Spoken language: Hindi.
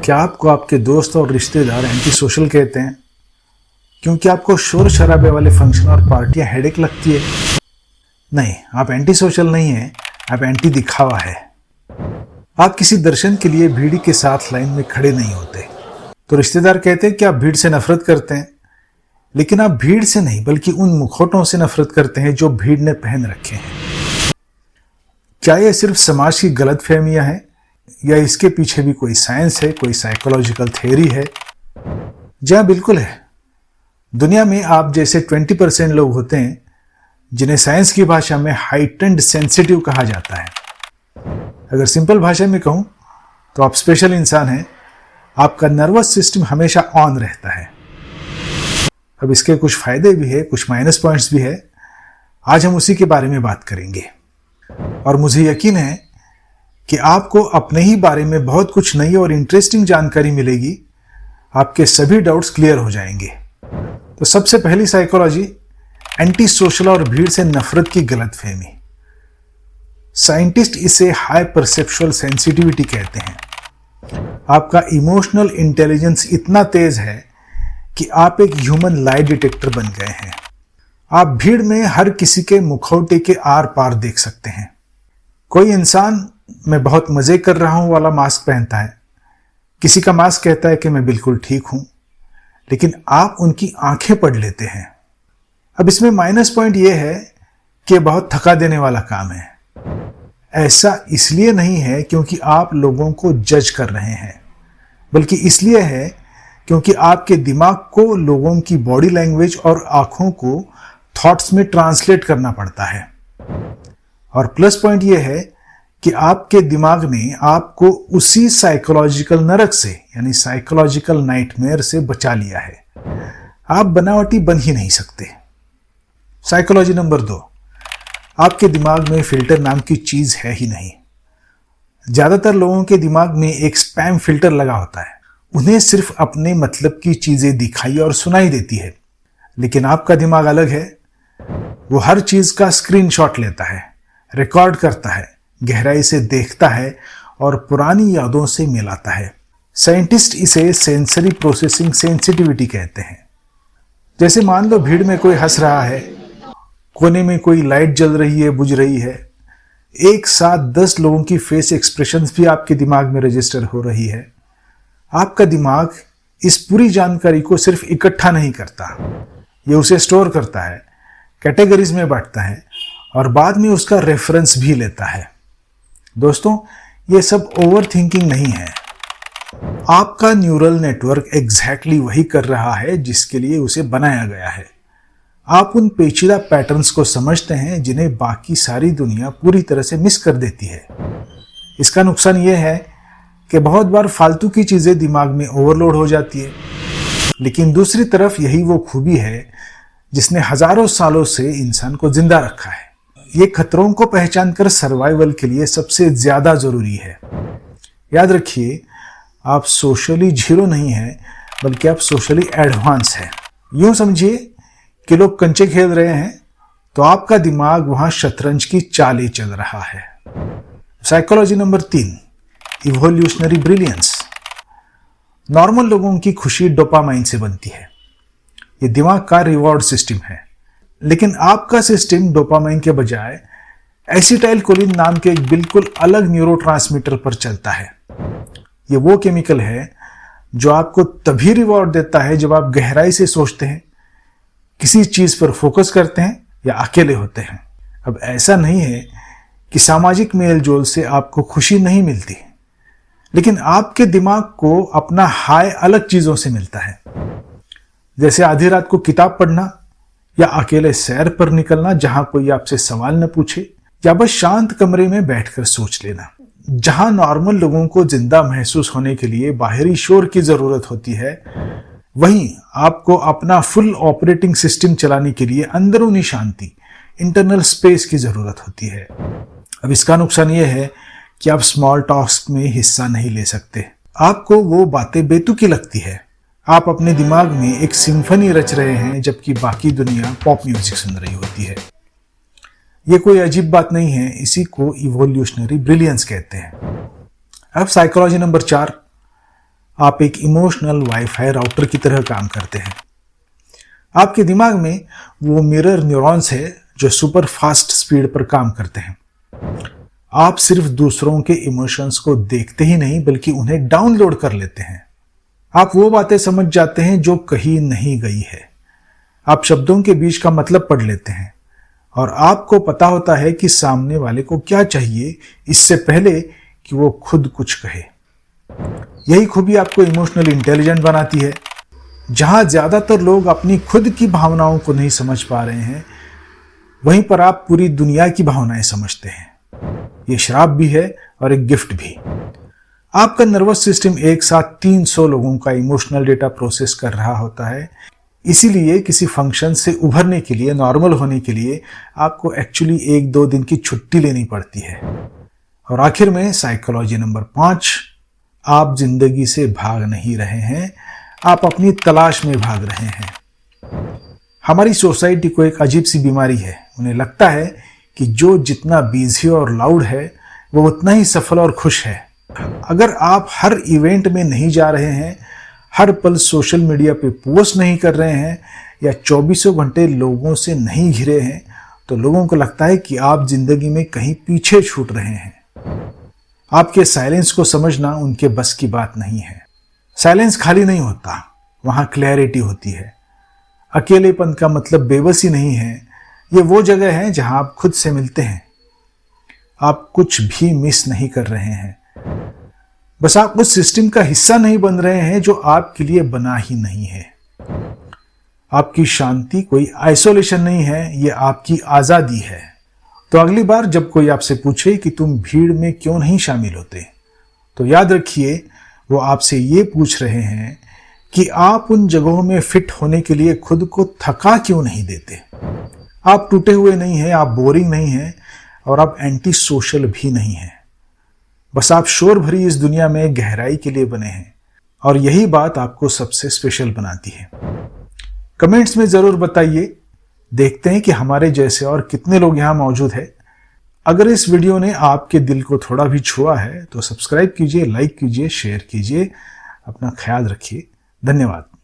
क्या आपको आपके दोस्त और रिश्तेदार एंटी सोशल कहते हैं क्योंकि आपको शोर शराबे वाले फंक्शन और पार्टियां हेडेक लगती है? नहीं, आप एंटी सोशल नहीं हैं, आप एंटी दिखावा है। आप किसी दर्शन के लिए भीड़ के साथ लाइन में खड़े नहीं होते। तो रिश्तेदार कहते हैं कि आप भीड़ से नफरत करते हैं, लेकिन आप भीड़ से नहीं बल्कि उन मुखौटों से नफरत करते हैं जो भीड़ ने पहन रखे हैं। क्या यह सिर्फ समाज की गलतफहमियां हैं या इसके पीछे भी कोई साइंस है, कोई साइकोलॉजिकल थ्योरी है? जी हाँ, बिल्कुल है। दुनिया में आप जैसे 20% लोग होते हैं जिन्हें साइंस की भाषा में हाइटेंड सेंसिटिव कहा जाता है। अगर सिंपल भाषा में कहूं तो आप स्पेशल इंसान हैं। आपका नर्वस सिस्टम हमेशा ऑन रहता है। अब इसके कुछ फायदे भी है, कुछ माइनस पॉइंट्स भी है। आज हम उसी के बारे में बात करेंगे और मुझे यकीन है कि आपको अपने ही बारे में बहुत कुछ नई और इंटरेस्टिंग जानकारी मिलेगी। आपके सभी डाउट्स क्लियर हो जाएंगे। तो सबसे पहली साइकोलॉजी, एंटी सोशल और भीड़ से नफरत की गलतफहमी। साइंटिस्ट इसे हाई परसेप्चुअल सेंसिटिविटी कहते हैं। आपका इमोशनल इंटेलिजेंस इतना तेज है कि आप एक ह्यूमन लाई डिटेक्टर बन गए हैं। आप भीड़ में हर किसी के मुखौटे के आर पार देख सकते हैं। कोई इंसान मैं बहुत मजे कर रहा हूं वाला मास्क पहनता है, किसी का मास्क कहता है कि मैं बिल्कुल ठीक हूं, लेकिन आप उनकी आंखें पढ़ लेते हैं। अब इसमें माइनस पॉइंट यह है कि बहुत थका देने वाला काम है। ऐसा इसलिए नहीं है क्योंकि आप लोगों को जज कर रहे हैं, बल्कि इसलिए है क्योंकि आपके दिमाग को लोगों की बॉडी लैंग्वेज और आंखों को थॉट्स में ट्रांसलेट करना पड़ता है। और प्लस पॉइंट यह है कि आपके दिमाग ने आपको उसी साइकोलॉजिकल नरक से यानी साइकोलॉजिकल नाइटमेयर से बचा लिया है। आप बनावटी बन ही नहीं सकते। साइकोलॉजी नंबर 2, आपके दिमाग में फिल्टर नाम की चीज है ही नहीं। ज्यादातर लोगों के दिमाग में एक स्पैम फिल्टर लगा होता है। उन्हें सिर्फ अपने मतलब की चीजें दिखाई और सुनाई देती है। लेकिन आपका दिमाग अलग है। वो हर चीज का स्क्रीनशॉट लेता है, रिकॉर्ड करता है, गहराई से देखता है और पुरानी यादों से मिलाता है। साइंटिस्ट इसे सेंसरी प्रोसेसिंग सेंसिटिविटी कहते हैं। जैसे मान लो भीड़ में कोई हंस रहा है, कोने में कोई लाइट जल रही है, बुझ रही है, एक साथ 10 लोगों की फेस एक्सप्रेशंस भी आपके दिमाग में रजिस्टर हो रही है। आपका दिमाग इस पूरी जानकारी को सिर्फ इकट्ठा नहीं करता, ये उसे स्टोर करता है, कैटेगरीज में बांटता है और बाद में उसका रेफरेंस भी लेता है। दोस्तों, ये सब ओवर थिंकिंग नहीं है। आपका न्यूरल नेटवर्क एग्जैक्टली वही कर रहा है जिसके लिए उसे बनाया गया है। आप उन पेचीदा पैटर्न्स को समझते हैं जिन्हें बाकी सारी दुनिया पूरी तरह से मिस कर देती है। इसका नुकसान यह है कि बहुत बार फालतू की चीजें दिमाग में ओवरलोड हो जाती है। लेकिन दूसरी तरफ यही वो खूबी है जिसने हजारों सालों से इंसान को जिंदा रखा है। ये खतरों को पहचान कर सर्वाइवल के लिए सबसे ज्यादा जरूरी है। याद रखिए, आप सोशली जीरो नहीं हैं, बल्कि आप सोशली एडवांस हैं। यूं समझिए कि लोग कंचे खेल रहे हैं तो आपका दिमाग वहां शतरंज की चालें चल रहा है। Psychology number 3, evolutionary brilliance. Normal लोगों की खुशी डोपामाइन से बनती है। ये दिमाग का रिवॉर्ड सिस्टम है। लेकिन आपका सिस्टम डोपामाइन के बजाय एसिटाइलकोलिन नाम के एक बिल्कुल अलग न्यूरोट्रांसमीटर पर चलता है। ये वो केमिकल है जो आपको तभी रिवॉर्ड देता है जब आप गहराई से सोचते हैं, किसी चीज पर फोकस करते हैं या अकेले होते हैं। अब ऐसा नहीं है कि सामाजिक मेलजोल से आपको खुशी नहीं मिलती, लेकिन आपके दिमाग को अपना हाई अलग चीजों से मिलता है। जैसे आधी रात को किताब पढ़ना या अकेले सैर पर निकलना जहां कोई आपसे सवाल न पूछे, या बस शांत कमरे में बैठकर सोच लेना। जहां नॉर्मल लोगों को जिंदा महसूस होने के लिए बाहरी शोर की जरूरत होती है, वहीं आपको अपना फुल ऑपरेटिंग सिस्टम चलाने के लिए अंदरूनी शांति, इंटरनल स्पेस की जरूरत होती है। अब इसका नुकसान यह है कि आप स्मॉल टॉक्स में हिस्सा नहीं ले सकते। आपको वो बातें बेतुकी लगती है। आप अपने दिमाग में एक सिम्फनी रच रहे हैं जबकि बाकी दुनिया पॉप म्यूजिक सुन रही होती है। ये कोई अजीब बात नहीं है, इसी को इवोल्यूशनरी ब्रिलियंस कहते हैं। अब साइकोलॉजी नंबर 4, आप एक इमोशनल वाईफाई राउटर की तरह काम करते हैं। आपके दिमाग में वो मिरर न्यूरॉन्स है जो सुपर फास्ट स्पीड पर काम करते हैं। आप सिर्फ दूसरों के इमोशंस को देखते ही नहीं बल्कि उन्हें डाउनलोड कर लेते हैं। आप वो बातें समझ जाते हैं जो कही नहीं गई है। आप शब्दों के बीच का मतलब पढ़ लेते हैं और आपको पता होता है कि सामने वाले को क्या चाहिए इससे पहले कि वो खुद कुछ कहे। यही खूबी आपको इमोशनल इंटेलिजेंट बनाती है। जहां ज्यादातर लोग अपनी खुद की भावनाओं को नहीं समझ पा रहे हैं, वहीं पर आप पूरी दुनिया की भावनाएं समझते हैं। ये श्राप भी है और एक गिफ्ट भी। आपका नर्वस सिस्टम एक साथ 300 लोगों का इमोशनल डेटा प्रोसेस कर रहा होता है। इसीलिए किसी फंक्शन से उभरने के लिए, नॉर्मल होने के लिए आपको एक्चुअली 1-2 दिन की छुट्टी लेनी पड़ती है। और आखिर में साइकोलॉजी नंबर 5, आप जिंदगी से भाग नहीं रहे हैं, आप अपनी तलाश में भाग रहे हैं। हमारी सोसाइटी को एक अजीब सी बीमारी है। उन्हें लगता है कि जो जितना बिजी और लाउड है वो उतना ही सफल और खुश है। अगर आप हर इवेंट में नहीं जा रहे हैं, हर पल सोशल मीडिया पे पोस्ट नहीं कर रहे हैं या 24 घंटे लोगों से नहीं घिरे हैं, तो लोगों को लगता है कि आप जिंदगी में कहीं पीछे छूट रहे हैं। आपके साइलेंस को समझना उनके बस की बात नहीं है। साइलेंस खाली नहीं होता, वहां क्लैरिटी होती है। अकेलेपन का मतलब बेबसी नहीं है, ये वो जगह है जहां आप खुद से मिलते हैं। आप कुछ भी मिस नहीं कर रहे हैं, बस आप उस सिस्टम का हिस्सा नहीं बन रहे हैं जो आपके लिए बना ही नहीं है। आपकी शांति कोई आइसोलेशन नहीं है, ये आपकी आजादी है। तो अगली बार जब कोई आपसे पूछे कि तुम भीड़ में क्यों नहीं शामिल होते, तो याद रखिए वो आपसे ये पूछ रहे हैं कि आप उन जगहों में फिट होने के लिए खुद को थका क्यों नहीं देते। आप टूटे हुए नहीं हैं, आप बोरिंग नहीं हैं और आप एंटी सोशल भी नहीं हैं। बस आप शोर भरी इस दुनिया में गहराई के लिए बने हैं और यही बात आपको सबसे स्पेशल बनाती है। कमेंट्स में जरूर बताइए। देखते हैं कि हमारे जैसे और कितने लोग यहाँ मौजूद हैं। अगर इस वीडियो ने आपके दिल को थोड़ा भी छुआ है तो सब्सक्राइब कीजिए, लाइक कीजिए, शेयर कीजिए। अपना ख्याल रखिए। धन्यवाद।